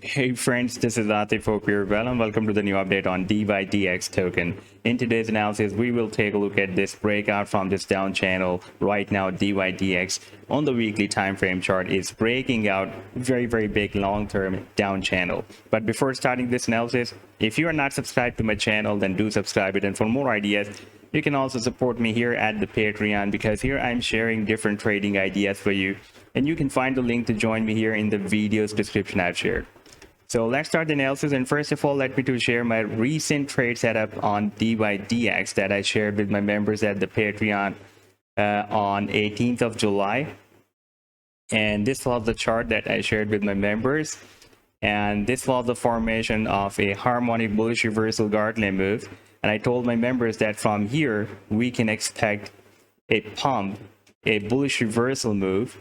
Hey friends, this is Atif. Hope you're well and welcome to the new update on dYdX token. In today's analysis, we will take a look at this breakout from this down channel. Right now, dYdX on the weekly time frame chart is breaking out very big long-term down channel. But before starting this analysis, if you are not subscribed to my channel, then do subscribe it. And for more ideas, you can also support me here at the Patreon, because here I'm sharing different trading ideas for you. And you can find the link to join me here in the video's description I've shared. So let's start the analysis, and first of all, let me to share my recent trade setup on dYdX that I shared with my members at the Patreon on 18th of July. And this was the chart that I shared with my members, and this was the formation of a harmonic bullish reversal Gartley move. And I told my members that from here we can expect a pump, a bullish reversal move.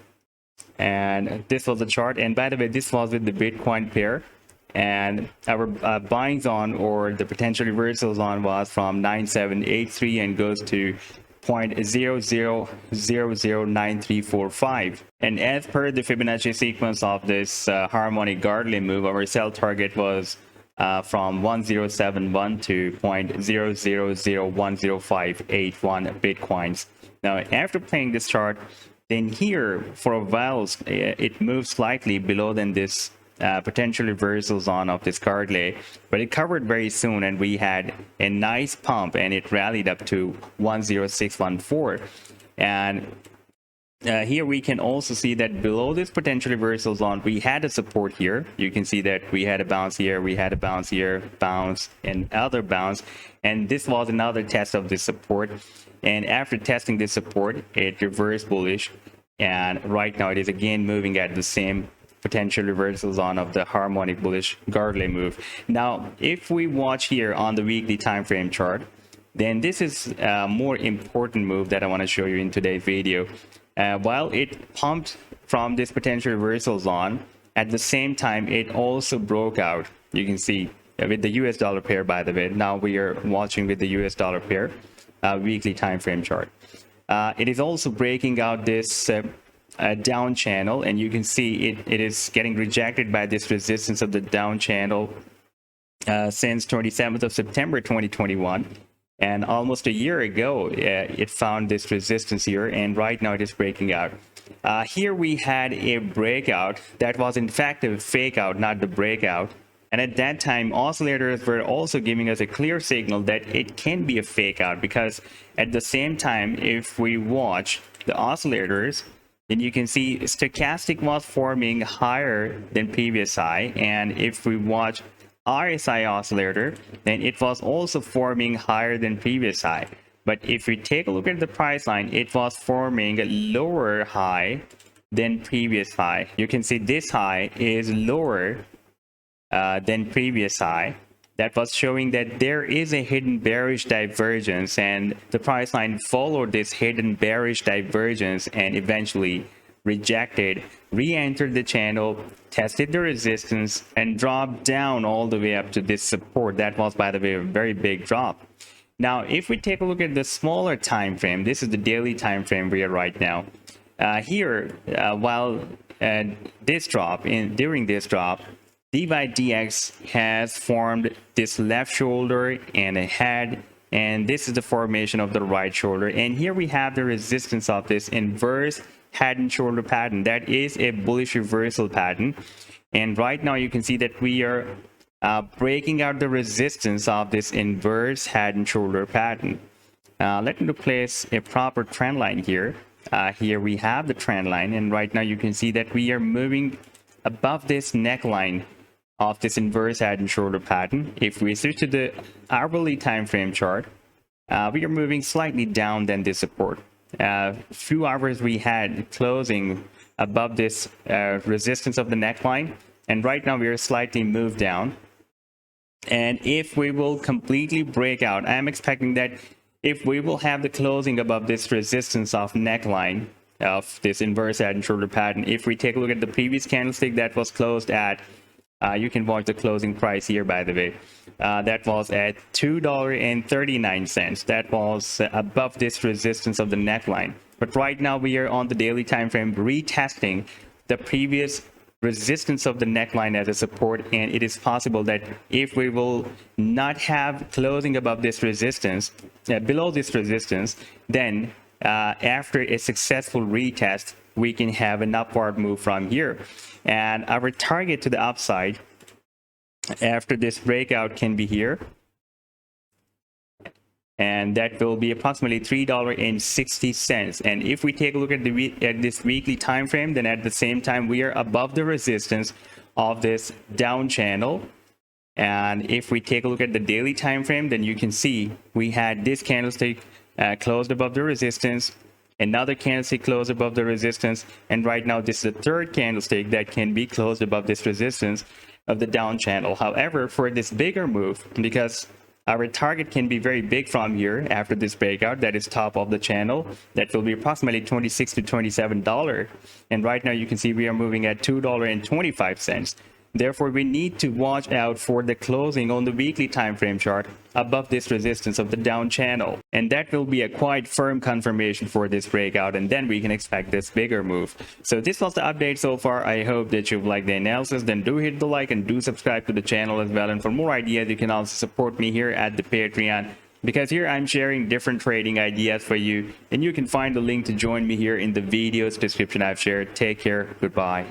And this was the chart, and by the way, this was with the Bitcoin pair. And our buyings on, or the potential reversals on, was from 9783 and goes to 0.00009345. And as per the Fibonacci sequence of this harmonic Gartley move, our sell target was from 1071 to 0.0001051 Bitcoins. Now, after playing this chart, then here for a while it moved slightly below than this potential reversals on of this Gartley, but it covered very soon, and we had a nice pump, and it rallied up to 10614. And here we can also see that below this potential reversals on, we had a support here. You can see that we had a bounce here, we had a bounce here, bounce, and other bounce, and this was another test of this support. And after testing this support, it reversed bullish, and right now it is again moving at the same potential reversals on of the harmonic bullish Gartley move. Now, if we watch here on the weekly time frame chart, then this is a more important move that I want to show you in today's video. While it pumped from this potential reversals on, at the same time it also broke out. You can see with the US dollar pair, by the way. Now we are watching with the US dollar pair weekly time frame chart. It is also breaking out this down channel, and you can see it is getting rejected by this resistance of the down channel since 27th of September 2021. And almost a year ago it found this resistance here, and right now it is breaking out. Here we had a breakout that was in fact a fake out, not the breakout. And at that time, oscillators were also giving us a clear signal that it can be a fake out, because at the same time, if we watch the oscillators, then you can see stochastic was forming higher than previous high. And if we watch RSI oscillator, then it was also forming higher than previous high. But if we take a look at the price line, it was forming a lower high than previous high. You can see this high is lower than previous high. That was showing that there is a hidden bearish divergence, and the price line followed this hidden bearish divergence and eventually rejected, re-entered the channel, tested the resistance, and dropped down all the way up to this support. That was, by the way, a very big drop. Now, if we take a look at the smaller time frame, this is the daily time frame we are right now. While this drop, during this drop, dYdX has formed this left shoulder and a head, and this is the formation of the right shoulder. And here we have the resistance of this inverse head and shoulder pattern. That is a bullish reversal pattern. And right now you can see that we are breaking out the resistance of this inverse head and shoulder pattern. Let me place a proper trend line here. Here we have the trend line, and right now you can see that we are moving above this neckline of this inverse head and shoulder pattern. If we switch to the hourly time frame chart, we are moving slightly down than this support. Few hours we had closing above this resistance of the neckline, and right now we are slightly moved down. And if we will completely break out, I am expecting that if we will have the closing above this resistance of neckline of this inverse head and shoulder pattern, if we take a look at the previous candlestick that was closed at, you can watch the closing price here, by the way, that was at $2.39. That was above this resistance of the neckline. But right now we are on the daily time frame retesting the previous resistance of the neckline as a support, and it is possible that if we will not have closing above this resistance, below this resistance, then after a successful retest, we can have an upward move from here. And our target to the upside after this breakout can be here, and that will be approximately $3.60. And if we take a look at this weekly time frame, then at the same time we are above the resistance of this down channel. And if we take a look at the daily time frame, then you can see we had this candlestick closed above the resistance, another candlestick closed above the resistance, and right now this is the third candlestick that can be closed above this resistance of the down channel. However, for this bigger move, because our target can be very big from here after this breakout, that is top of the channel, that will be approximately $26 to $27. And right now you can see we are moving at $2.25. Therefore, we need to watch out for the closing on the weekly time frame chart above this resistance of the down channel. And that will be a quite firm confirmation for this breakout, and then we can expect this bigger move. So this was the update so far. I hope that you've liked the analysis. Then do hit the like and do subscribe to the channel as well. And for more ideas, you can also support me here at the Patreon, because here I'm sharing different trading ideas for you, and you can find the link to join me here in the video's description I've shared. Take care. Goodbye.